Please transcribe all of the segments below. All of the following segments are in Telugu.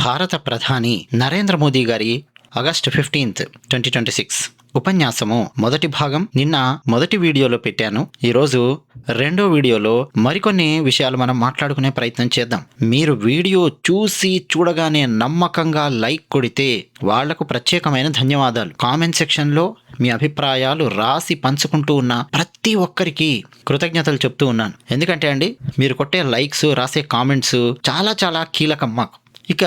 భారత ప్రధాని నరేంద్ర మోదీ గారి ఆగస్టు 15, 2026 ఉపన్యాసము మొదటి భాగం నిన్న మొదటి వీడియోలో పెట్టాను. ఈరోజు రెండో వీడియోలో మరికొన్ని విషయాలు మనం మాట్లాడుకునే ప్రయత్నం చేద్దాం. మీరు వీడియో చూడగానే నమ్మకంగా లైక్ కొడితే వాళ్లకు ప్రత్యేకమైన ధన్యవాదాలు. కామెంట్ సెక్షన్లో మీ అభిప్రాయాలు రాసి పంచుకుంటూ ఉన్న ప్రతి ఒక్కరికి కృతజ్ఞతలు చెప్తూ ఉన్నాను. ఎందుకంటే అండి, మీరు కొట్టే లైక్స్, రాసే కామెంట్స్ చాలా చాలా కీలకం మాకు. ఇక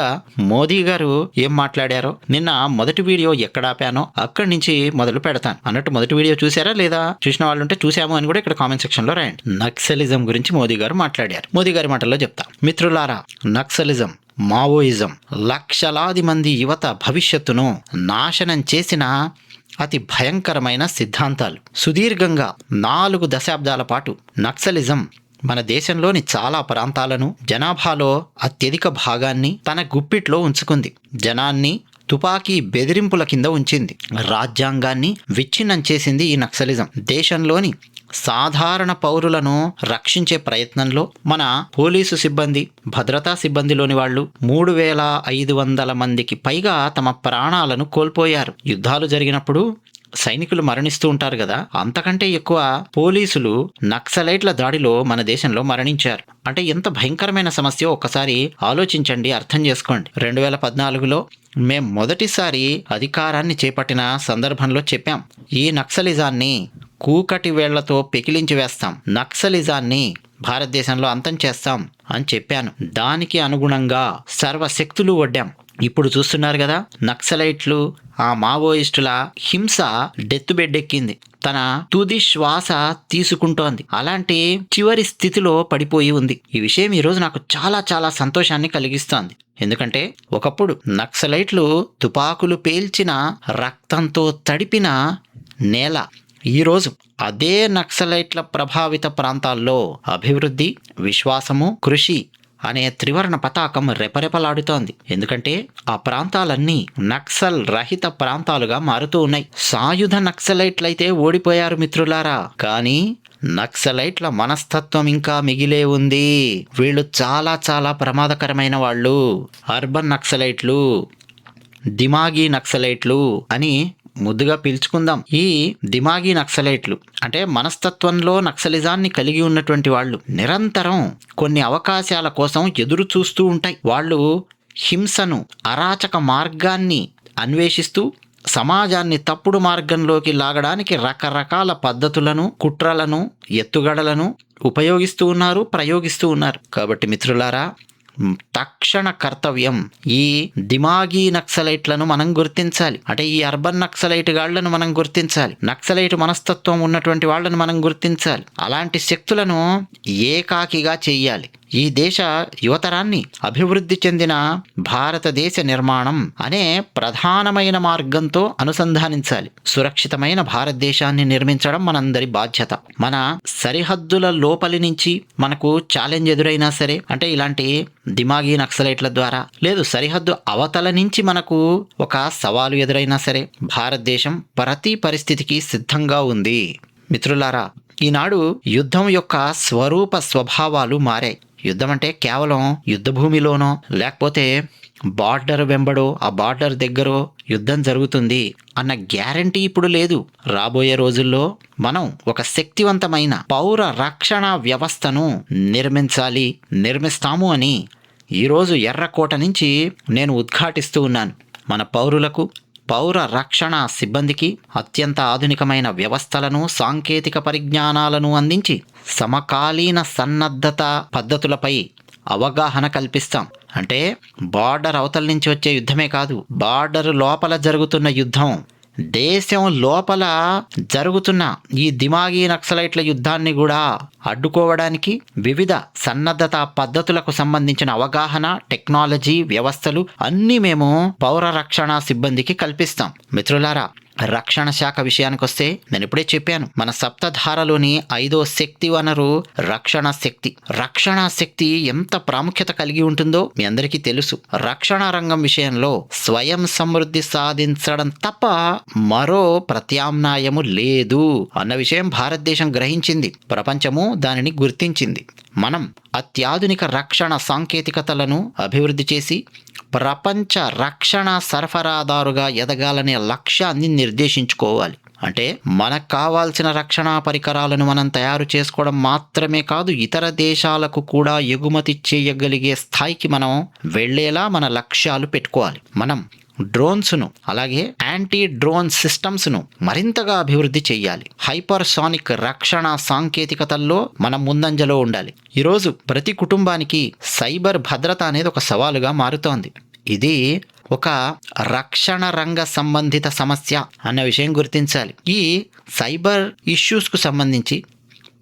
మోదీ గారు ఏం మాట్లాడారో నిన్న మొదటి వీడియో ఎక్కడ ఆపానో అక్కడి నుంచి మొదలు పెడతాను. అన్నట్టు మొదటి వీడియో చూసారా లేదా? చూసిన వాళ్ళు ఉంటే చూసాము అని కూడా ఇక్కడ కామెంట్ సెక్షన్ లో రాయండి. నక్సలిజం గురించి మోదీ గారు మాట్లాడారు. మోదీ గారి మాటల్లో చెప్తా. మిత్రులారా, నక్సలిజం, మావోయిజం లక్షలాది మంది యువత భవిష్యత్తును నాశనం చేసిన అతి భయంకరమైన సిద్ధాంతాలు. సుదీర్ఘంగా 4 దశాబ్దాల పాటు నక్సలిజం మన దేశంలోని చాలా ప్రాంతాలను, జనాభాలో అత్యధిక భాగాన్ని తన గుప్పిట్లో ఉంచుకుంది. జనాన్ని తుపాకీ బెదిరింపుల కింద ఉంచింది. రాజ్యాంగాన్ని విచ్ఛిన్నం చేసింది ఈ నక్సలిజం. దేశంలోని సాధారణ పౌరులను రక్షించే ప్రయత్నంలో మన పోలీసు సిబ్బంది, భద్రతా సిబ్బందిలోని వాళ్ళు 3500 మందికి పైగా తమ ప్రాణాలను కోల్పోయారు. యుద్ధాలు జరిగినప్పుడు సైనికులు మరణిస్తూ ఉంటారు కదా, అంతకంటే ఎక్కువ పోలీసులు నక్సలైట్ల దాడిలో మన దేశంలో మరణించారు. అంటే ఎంత భయంకరమైన సమస్య ఒక్కసారి ఆలోచించండి, అర్థం చేసుకోండి. 2014లో మేం మొదటిసారి అధికారాన్ని చేపట్టిన సందర్భంలో చెప్పాం, ఈ నక్సలిజాన్ని కూకటి వేళ్లతో పెకిలించి వేస్తాం, నక్సలిజాన్ని భారతదేశంలో అంతం చేస్తాం అని చెప్పాను. దానికి అనుగుణంగా సర్వశక్తులు ఒడ్డాం. ఇప్పుడు చూస్తున్నారు కదా, నక్సలైట్లు, ఆ మావోయిస్టుల హింస డెత్ బెడ్ ఎక్కింది. తన తుది శ్వాస తీసుకుంటోంది. అలాంటి చివరి స్థితిలో పడిపోయి ఉంది. ఈ విషయం ఈరోజు నాకు చాలా చాలా సంతోషాన్ని కలిగిస్తోంది. ఎందుకంటే ఒకప్పుడు నక్సలైట్లు తుపాకులు పేల్చిన, రక్తంతో తడిపిన నేల ఈరోజు అదే నక్సలైట్ల ప్రభావిత ప్రాంతాల్లో అభివృద్ధి, విశ్వాసము, కృషి అనే త్రివర్ణ పతాకం రెపరెపలాడుతోంది. ఎందుకంటే ఆ ప్రాంతాలన్నీ నక్సల్ రహిత ప్రాంతాలుగా మారుతూ ఉన్నాయి. సాయుధ నక్సలైట్లయితే ఓడిపోయారు మిత్రులారా, కానీ నక్సలైట్ల మనస్తత్వం ఇంకా మిగిలే ఉంది. వీళ్ళు చాలా చాలా ప్రమాదకరమైన వాళ్ళు. అర్బన్ నక్సలైట్లు, దిమాగీ నక్సలైట్లు అని ముద్దుగా పిలుచుకుందాం. ఈ దిమాగీ నక్సలైట్లు అంటే మనస్తత్వంలో నక్సలిజాన్ని కలిగి ఉన్నటువంటి వాళ్ళు నిరంతరం కొన్ని అవకాశాల కోసం ఎదురు చూస్తూ ఉంటాయి. వాళ్ళు హింసను, అరాచక మార్గాన్ని అన్వేషిస్తూ సమాజాన్ని తప్పుడు మార్గంలోకి లాగడానికి రకరకాల పద్ధతులను, కుట్రలను, ఎత్తుగడలను ఉపయోగిస్తూ ఉన్నారు, ప్రయోగిస్తూ ఉన్నారు. కాబట్టి మిత్రులారా, తక్షణ కర్తవ్యం ఈ దిమాగీ నక్సలైట్లను మనం గుర్తించాలి. అంటే ఈ అర్బన్ నక్సలైట్ గాళ్లను మనం గుర్తించాలి. నక్సలైట్ మనస్తత్వం ఉన్నటువంటి వాళ్ళను మనం గుర్తించాలి. అలాంటి శక్తులను ఏకాకిగా చెయ్యాలి. ఈ దేశ యువతరాన్ని అభివృద్ధి చెందిన భారతదేశ నిర్మాణం అనే ప్రధానమైన మార్గంతో అనుసంధానించాలి. సురక్షితమైన భారతదేశాన్ని నిర్మించడం మనందరి బాధ్యత. మన సరిహద్దుల లోపలి నుంచి మనకు ఛాలెంజ్ ఎదురైనా సరే, అంటే ఇలాంటి దిమాగీ నక్సలైట్ల ద్వారా, లేదు సరిహద్దు అవతల నుంచి మనకు ఒక సవాలు ఎదురైనా సరే, భారతదేశం ప్రతి పరిస్థితికి సిద్ధంగా ఉంది. మిత్రులారా, ఈనాడు యుద్ధం యొక్క స్వభావాలు మారాయి. యుద్ధం అంటే కేవలం యుద్ధ భూమిలోనో లేకపోతే బార్డర్ వెంబడో, ఆ బార్డర్ దగ్గరో యుద్ధం జరుగుతుంది అన్న గ్యారంటీ ఇప్పుడు లేదు. రాబోయే రోజుల్లో మనం ఒక శక్తివంతమైన పౌర రక్షణ వ్యవస్థను నిర్మిస్తాము అని ఈరోజు ఎర్రకోట నుంచి నేను ఉద్ఘాటిస్తూ ఉన్నాను. మన పౌరులకు, పౌర రక్షణ సిబ్బందికి అత్యంత ఆధునికమైన వ్యవస్థలను, సాంకేతిక పరిజ్ఞానాలను అందించి సమకాలీన సన్నద్ధత పద్ధతులపై అవగాహన కల్పిస్తాం. అంటే బార్డర్ అవతల నుంచి వచ్చే యుద్ధమే కాదు, బార్డర్ లోపల జరుగుతున్న యుద్ధం, దేశం లోపల జరుగుతున్న ఈ దిమాగీ నక్సలైట్ల యుద్ధాన్ని కూడా అడ్డుకోవడానికి వివిధ సన్నద్ధత పద్ధతులకు సంబంధించిన అవగాహన, టెక్నాలజీ, వ్యవస్థలు అన్నీ మేము పౌర రక్షణ సిబ్బందికి కల్పిస్తాం. మిత్రులారా, రక్షణ శాఖ విషయానికి వస్తే నేను ఇప్పుడే చెప్పాను, మన సప్తధారలోని 5వ శక్తి వనరు రక్షణ శక్తి. రక్షణ శక్తి ఎంత ప్రాముఖ్యత కలిగి ఉంటుందో మీ అందరికీ తెలుసు. రక్షణ రంగం విషయంలో స్వయం సమృద్ధి సాధించడం తప్ప మరో ప్రత్యామ్నాయము లేదు అన్న విషయం భారతదేశం గ్రహించింది. ప్రపంచము దానిని గుర్తించింది. మనం అత్యాధునిక రక్షణ సాంకేతికతలను అభివృద్ధి చేసి ప్రపంచ రక్షణ సరఫరాదారుగా ఎదగాలనే లక్ష్యాన్ని నిర్దేశించుకోవాలి. అంటే మనకు కావాల్సిన రక్షణ పరికరాలను మనం తయారు చేసుకోవడం మాత్రమే కాదు, ఇతర దేశాలకు కూడా ఎగుమతి చేయగలిగే స్థాయికి మనం వెళ్ళేలా మన లక్ష్యాలు పెట్టుకోవాలి. మనం డ్రోన్స్ను అలాగే యాంటీ డ్రోన్ సిస్టమ్స్ను మరింతగా అభివృద్ధి చేయాలి. హైపర్సానిక్ రక్షణ సాంకేతికతల్లో మనం ముందంజలో ఉండాలి. ఈరోజు ప్రతి కుటుంబానికి సైబర్ భద్రత అనేది ఒక సవాలుగా మారుతోంది. ఇది ఒక రక్షణ రంగ సంబంధిత సమస్య అన్న విషయం గుర్తించాలి. ఈ సైబర్ ఇష్యూస్కు సంబంధించి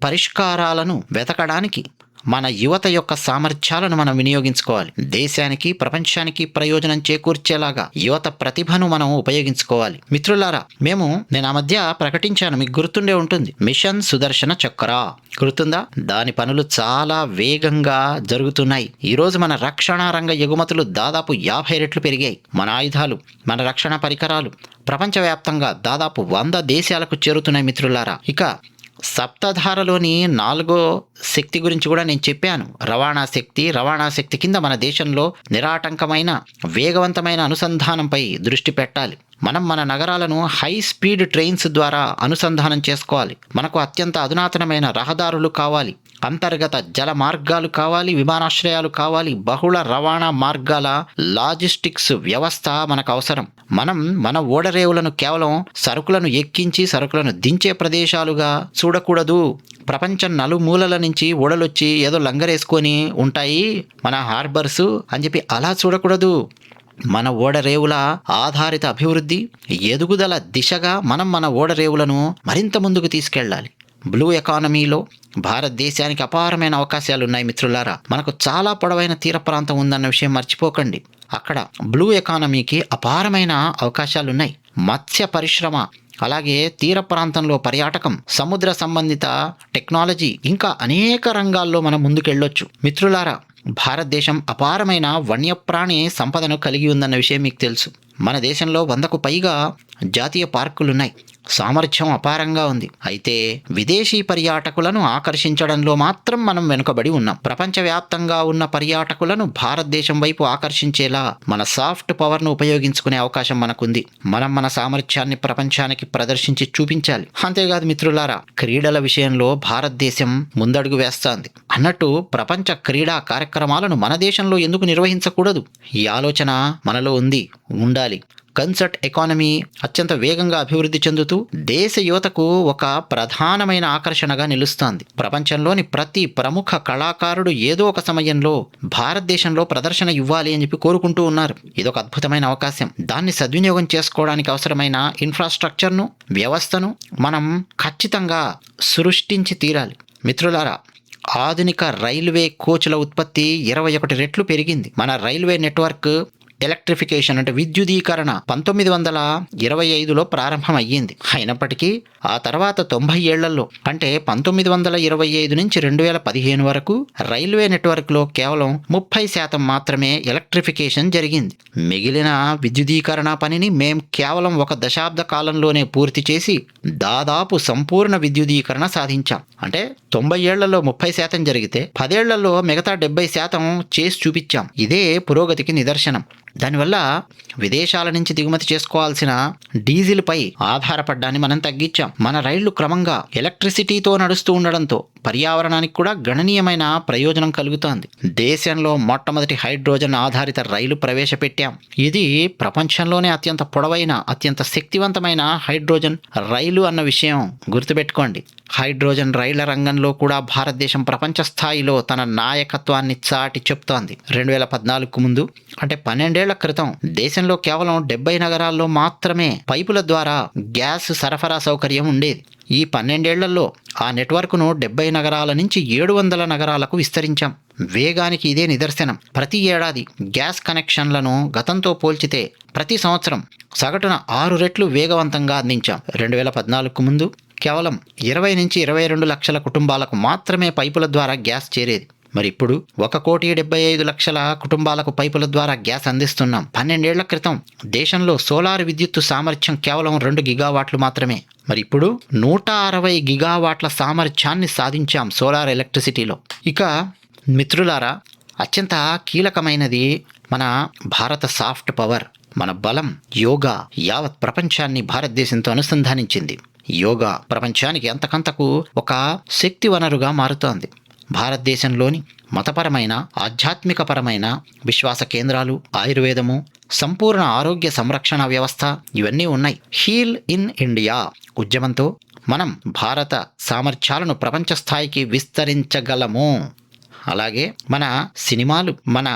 పరిష్కారాలను వెతకడానికి మన యువత యొక్క సామర్థ్యాలను మనం వినియోగించుకోవాలి. దేశానికి ప్రపంచానికి ప్రయోజనం చేకూర్చేలాగా యువత ప్రతిభను మనం ఉపయోగించుకోవాలి. మిత్రులారా, నేను ఆ మధ్య ప్రకటించాను, మీకు గుర్తుండే ఉంటుంది, మిషన్ సుదర్శన చక్ర గుర్తుందా? దాని పనులు చాలా వేగంగా జరుగుతున్నాయి. ఈరోజు మన రక్షణ రంగ ఎగుమతులు దాదాపు 50 రెట్లు పెరిగాయి. మన ఆయుధాలు, మన రక్షణ పరికరాలు ప్రపంచవ్యాప్తంగా దాదాపు 100 దేశాలకు చేరుతున్నాయి. మిత్రులారా, ఇక సప్తధారలోని 4వ శక్తి గురించి కూడా నేను చెప్పాను, రవాణా శక్తి కింద మన దేశంలో నిరాటంకమైన వేగవంతమైన అనుసంధానంపై దృష్టి పెట్టాలి. మనం మన నగరాలను హై స్పీడ్ ట్రైన్స్ ద్వారా అనుసంధానం చేసుకోవాలి. మనకు అత్యంత అధునాతనమైన రహదారులు కావాలి, అంతర్గత జల మార్గాలు కావాలి, విమానాశ్రయాలు కావాలి, బహుళ రవాణా మార్గాల లాజిస్టిక్స్ వ్యవస్థ మనకు అవసరం. మనం మన ఓడరేవులను కేవలం సరుకులను ఎక్కించి సరుకులను దించే ప్రదేశాలుగా చూడకూడదు. ప్రపంచం నలుమూలల నుంచి ఓడలొచ్చి ఏదో లంగరేసుకొని ఉంటాయి మన హార్బర్స్ అని చెప్పి అలా చూడకూడదు. మన ఓడరేవుల ఆధారిత అభివృద్ధి, ఎదుగుదల దిశగా మనం మన ఓడరేవులను మరింత ముందుకు తీసుకెళ్ళాలి. బ్లూ ఎకానమీలో భారతదేశానికి అపారమైన అవకాశాలు ఉన్నాయి. మిత్రులారా, మనకు చాలా పొడవైన తీర ప్రాంతం ఉందన్న విషయం మర్చిపోకండి. అక్కడ బ్లూ ఎకానమీకి అపారమైన అవకాశాలున్నాయి. మత్స్య పరిశ్రమ, అలాగే తీర ప్రాంతంలో పర్యాటకం, సముద్ర సంబంధిత టెక్నాలజీ, ఇంకా అనేక రంగాల్లో మనం ముందుకెళ్ళొచ్చు. మిత్రులారా, భారతదేశం అపారమైన వన్యప్రాణి సంపదను కలిగి ఉందన్న విషయం మీకు తెలుసు. మన దేశంలో 100కు పైగా జాతీయ పార్కులున్నాయి. సామర్థ్యం అపారంగా ఉంది. అయితే విదేశీ పర్యాటకులను ఆకర్షించడంలో మాత్రం మనం వెనుకబడి ఉన్నాం. ప్రపంచవ్యాప్తంగా ఉన్న పర్యాటకులను భారతదేశం వైపు ఆకర్షించేలా మన సాఫ్ట్ పవర్ను ఉపయోగించుకునే అవకాశం మనకుంది. మనం మన సామర్థ్యాన్ని ప్రపంచానికి ప్రదర్శించి చూపించాలి. అంతేకాదు మిత్రులారా, క్రీడల విషయంలో భారతదేశం ముందడుగు వేస్తోంది. అన్నట్టు ప్రపంచ క్రీడా కార్యక్రమాలను మన దేశంలో ఎందుకు నిర్వహించకూడదు? ఈ ఆలోచన మనలో ఉండాలి. కన్సర్ట్ ఎకానమీ అత్యంత వేగంగా అభివృద్ధి చెందుతూ దేశ యువతకు ఒక ప్రధానమైన ఆకర్షణగా నిలుస్తోంది. ప్రపంచంలోని ప్రతి ప్రముఖ కళాకారుడు ఏదో ఒక సమయంలో భారతదేశంలో ప్రదర్శన ఇవ్వాలి అని చెప్పి కోరుకుంటూ ఉన్నారు. ఇదొక అద్భుతమైన అవకాశం. దాన్ని సద్వినియోగం చేసుకోవడానికి అవసరమైన ఇన్ఫ్రాస్ట్రక్చర్ను, వ్యవస్థను మనం ఖచ్చితంగా సృష్టించి తీరాలి. మిత్రులారా, ఆధునిక రైల్వే కోచ్ల ఉత్పత్తి 21 రెట్లు పెరిగింది. మన రైల్వే నెట్వర్క్ ఎలక్ట్రిఫికేషన్ అంటే విద్యుదీకరణ 1925లో ప్రారంభమయ్యింది. అయినప్పటికీ ఆ తర్వాత 90 ఏళ్లలో అంటే 1925 నుంచి 2015 వరకు రైల్వే నెట్వర్క్లో కేవలం 30% మాత్రమే ఎలక్ట్రిఫికేషన్ జరిగింది. మిగిలిన విద్యుదీకరణ పనిని మేం కేవలం 1 దశాబ్ద కాలంలోనే పూర్తి చేసి దాదాపు సంపూర్ణ విద్యుదీకరణ సాధించాం. అంటే 90 ఏళ్లలో 30% జరిగితే 10 ఏళ్లలో మిగతా 70% చేసి చూపించాం. ఇదే పురోగతికి నిదర్శనం. దానివల్ల విదేశాల నుంచి దిగుమతి చేసుకోవాల్సిన డీజిల్ పై ఆధారపడ్డాన్ని మనం తగ్గించాం. మన రైళ్లు క్రమంగా ఎలక్ట్రిసిటీతో నడుస్తూ ఉండడంతో పర్యావరణానికి కూడా గణనీయమైన ప్రయోజనం కలుగుతోంది. దేశంలో మొట్టమొదటి హైడ్రోజన్ ఆధారిత రైలు ప్రవేశపెట్టాం. ఇది ప్రపంచంలోనే అత్యంత పొడవైన, అత్యంత శక్తివంతమైన హైడ్రోజన్ రైలు అన్న విషయం గుర్తుపెట్టుకోండి. హైడ్రోజన్ రైళ్ల రంగంలో కూడా భారతదేశం ప్రపంచ స్థాయిలో తన నాయకత్వాన్ని చాటి చెప్తోంది. 2014కు ముందు అంటే 12 ఏళ్ల క్రితం దేశంలో కేవలం 70 నగరాల్లో మాత్రమే పైపుల ద్వారా గ్యాస్ సరఫరా సౌకర్యం ఉండేది. ఈ 12 ఏళ్లలో ఆ నెట్వర్క్ను 70 నగరాల నుంచి 700 నగరాలకు విస్తరించాం. వేగానికి ఇదే నిదర్శనం. ప్రతి ఏడాది గ్యాస్ కనెక్షన్లను గతంతో పోల్చితే ప్రతి సంవత్సరం సగటున 6 రెట్లు వేగవంతంగా అందించాం. 2014కు ముందు కేవలం 20 నుంచి 22 లక్షల కుటుంబాలకు మాత్రమే పైపుల ద్వారా గ్యాస్ చేరేది. మరి ఇప్పుడు 1,75,00,000 కుటుంబాలకు పైపుల ద్వారా గ్యాస్ అందిస్తున్నాం. 12 ఏళ్ల క్రితం దేశంలో సోలార్ విద్యుత్తు సామర్థ్యం కేవలం 2 గిగావాట్లు మాత్రమే. మరి ఇప్పుడు 160 గిగావాట్ల సామర్థ్యాన్ని సాధించాం సోలార్ ఎలక్ట్రిసిటీలో. ఇక మిత్రులారా, అత్యంత కీలకమైనది మన భారత సాఫ్ట్ పవర్, మన బలం. యోగా యావత్ ప్రపంచాన్ని భారతదేశంతో అనుసంధానించింది. యోగా ప్రపంచానికి అంతకంతకు ఒక శక్తి వనరుగా మారుతోంది. భారతదేశంలోని మతపరమైన, ఆధ్యాత్మికపరమైన విశ్వాస కేంద్రాలు, ఆయుర్వేదము, సంపూర్ణ ఆరోగ్య సంరక్షణ వ్యవస్థ ఇవన్నీ ఉన్నాయి. హీల్ ఇన్ ఇండియా ఉద్యమంతో మనం భారత సామర్థ్యాలను ప్రపంచ స్థాయికి విస్తరించగలము. అలాగే మన సినిమాలు, మన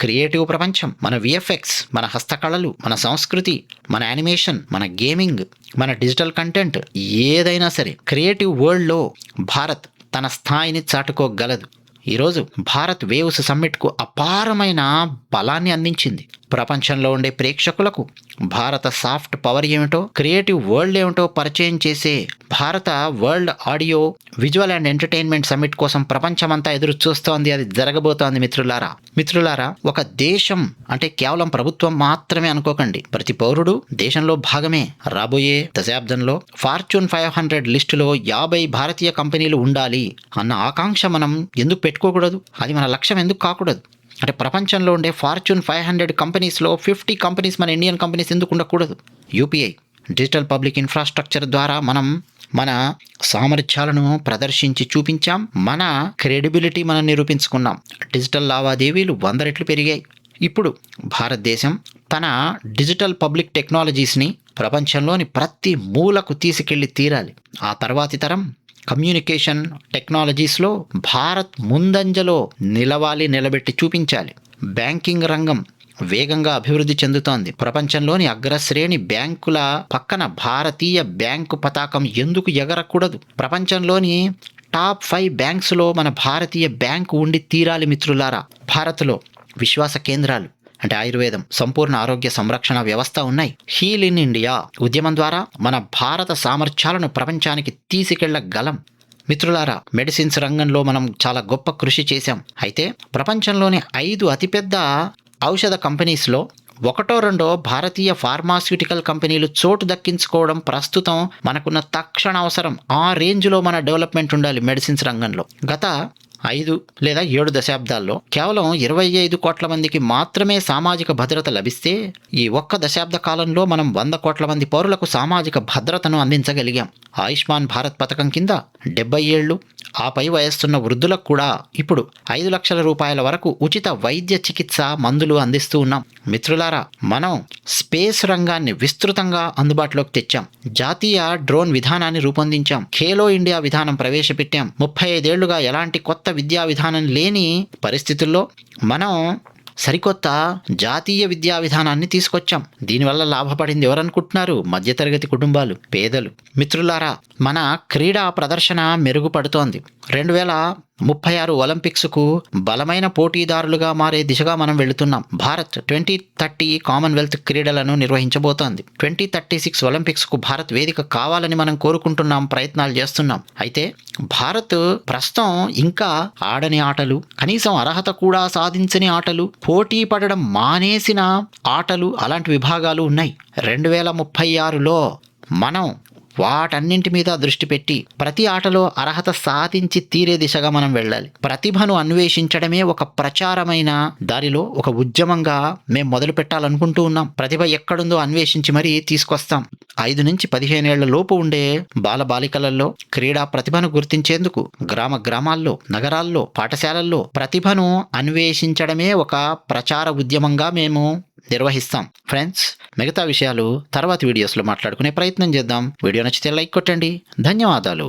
క్రియేటివ్ ప్రపంచం, మన విఎఫ్ఎక్స్, మన హస్తకళలు, మన సంస్కృతి, మన యానిమేషన్, మన గేమింగ్, మన డిజిటల్ కంటెంట్, ఏదైనా సరే క్రియేటివ్ వరల్డ్లో భారత్ తన స్థాయిని చాటుకోగలదు. ఈరోజు భారత్ వేవ్స్ సమ్మిట్కు అపారమైన బలాన్ని అందించింది. ప్రపంచంలో ఉండే ప్రేక్షకులకు భారత సాఫ్ట్ పవర్ ఏమిటో, క్రియేటివ్ వరల్డ్ ఏమిటో పరిచయం చేసే భారత world audio visual and entertainment summit కోసం ప్రపంచమంతా ఎదురు చూస్తోంది. అది జరగబోతోంది మిత్రులారా. ఒక దేశం అంటే కేవలం ప్రభుత్వం మాత్రమే అనుకోకండి. ప్రతి పౌరుడు దేశంలో భాగమే. రాబోయే దశాబ్దంలో ఫార్చ్యూన్ 500 లిస్టులో 50 భారతీయ కంపెనీలు ఉండాలి అన్న ఆకాంక్ష మనం ఎందుకు పెట్టుకోకూడదు? అది మన లక్ష్యం ఎందుకు కాకూడదు? అంటే ప్రపంచంలో ఉండే ఫార్చ్యూన్ 500 కంపెనీస్లో 50 కంపెనీస్ మన ఇండియన్ కంపెనీస్ ఎందుకు ఉండకూడదు? యూపీఐ డిజిటల్ పబ్లిక్ ఇన్ఫ్రాస్ట్రక్చర్ ద్వారా మనం మన సామర్థ్యాలను ప్రదర్శించి చూపించాం. మన క్రెడిబిలిటీ మనం నిరూపించుకున్నాం. డిజిటల్ లావాదేవీలు 100 రెట్లు పెరిగాయి. ఇప్పుడు భారతదేశం తన డిజిటల్ పబ్లిక్ టెక్నాలజీస్ని ప్రపంచంలోని ప్రతి మూలకు తీసుకెళ్లి తీరాలి. ఆ తర్వాతి తరం కమ్యూనికేషన్ టెక్నాలజీస్లో భారత్ ముందంజలో నిలబెట్టి చూపించాలి. బ్యాంకింగ్ రంగం వేగంగా అభివృద్ధి చెందుతోంది. ప్రపంచంలోని అగ్రశ్రేణి బ్యాంకుల పక్కన భారతీయ బ్యాంకు పతాకం ఎందుకు ఎగరకూడదు? ప్రపంచంలోని టాప్ 5 బ్యాంక్స్లో మన భారతీయ బ్యాంకు ఉండి తీరాలి మిత్రులారా. భారత్లో విశ్వాస కేంద్రాలు అంటే ఆయుర్వేదం, సంపూర్ణ ఆరోగ్య సంరక్షణ వ్యవస్థ ఉన్నాయి. హీల్ ఇన్ ఇండియా ఉద్యమం ద్వారా మన భారత సామర్థ్యాలను ప్రపంచానికి తీసుకెళ్లగలం. మిత్రులారా, మెడిసిన్స్ రంగంలో మనం చాలా గొప్ప కృషి చేశాం. అయితే ప్రపంచంలోని 5 అతిపెద్ద ఔషధ కంపెనీస్లో 1-2 భారతీయ ఫార్మాస్యూటికల్ కంపెనీలు చోటు దక్కించుకోవడం ప్రస్తుతం మనకున్న తక్షణ అవసరం. ఆ రేంజ్లో మన డెవలప్మెంట్ ఉండాలి మెడిసిన్స్ రంగంలో. గత 5 లేదా 7 దశాబ్దాల్లో కేవలం 25 కోట్ల మందికి మాత్రమే సామాజిక భద్రత లభిస్తే, ఈ ఒక్క దశాబ్ద కాలంలో మనం 100 కోట్ల మంది పౌరులకు సామాజిక భద్రతను అందించగలిగాం. ఆయుష్మాన్ భారత్ పథకం కింద 70 ఏళ్లు ఆపై వయస్సున్న వృద్ధులకు కూడా ఇప్పుడు 5 లక్షల రూపాయల వరకు ఉచిత వైద్య చికిత్స మందులు అందిస్తూ ఉన్నాం. మిత్రులారా, మనం స్పేస్ రంగాన్ని విస్తృతంగా అందుబాటులోకి తెచ్చాం. జాతీయ డ్రోన్ విధానాన్ని రూపొందించాం. ఖేలో ఇండియా విధానం ప్రవేశపెట్టాం. 35 ఏళ్లుగా ఎలాంటి కొత్త విద్యా విధానం లేని పరిస్థితుల్లో మనం సరికొత్త జాతీయ విద్యా విధానాన్ని తీసుకొచ్చాం. దీనివల్ల లాభపడింది ఎవరనుకుంటున్నారు? మధ్యతరగతి కుటుంబాలు, పేదలు. మిత్రులారా, మన క్రీడా ప్రదర్శన మెరుగుపడుతోంది. 2036 ఒలింపిక్స్కు బలమైన పోటీదారులుగా మారే దిశగా మనం వెళుతున్నాం. భారత్ 2030 కామన్వెల్త్ క్రీడలను నిర్వహించబోతోంది. 2036 ఒలింపిక్స్కు భారత్ వేదిక కావాలని మనం కోరుకుంటున్నాం, ప్రయత్నాలు చేస్తున్నాం. అయితే భారత్ ప్రస్తుతం ఇంకా ఆడని ఆటలు, కనీసం అర్హత కూడా సాధించని ఆటలు, పోటీ పడడం మానేసిన ఆటలు, అలాంటి విభాగాలు ఉన్నాయి. 2036లో మనం వాటన్నింటి మీద దృష్టి పెట్టి ప్రతి ఆటలో అర్హత సాధించి తీరే దిశగా మనం వెళ్ళాలి. ప్రతిభను అన్వేషించడమే ఒక ప్రచారమైన దారిలో ఒక ఉద్యమంగా మేము మొదలు పెట్టాలనుకుంటూ ఉన్నాం. ప్రతిభ ఎక్కడుందో అన్వేషించి మరీ తీసుకొస్తాం. 5 నుంచి 15 ఏళ్ల లోపు ఉండే బాలబాలికలలో క్రీడా ప్రతిభను గుర్తించేందుకు గ్రామాల్లో, నగరాల్లో, పాఠశాలల్లో ప్రతిభను అన్వేషించడమే ఒక ప్రచార ఉద్యమంగా మేము నిర్వహిస్తాం. ఫ్రెండ్స్, మిగతా విషయాలు తర్వాతి వీడియోస్లో మాట్లాడుకునే ప్రయత్నం చేద్దాం. వీడియో నచ్చితే లైక్ కొట్టండి. ధన్యవాదాలు.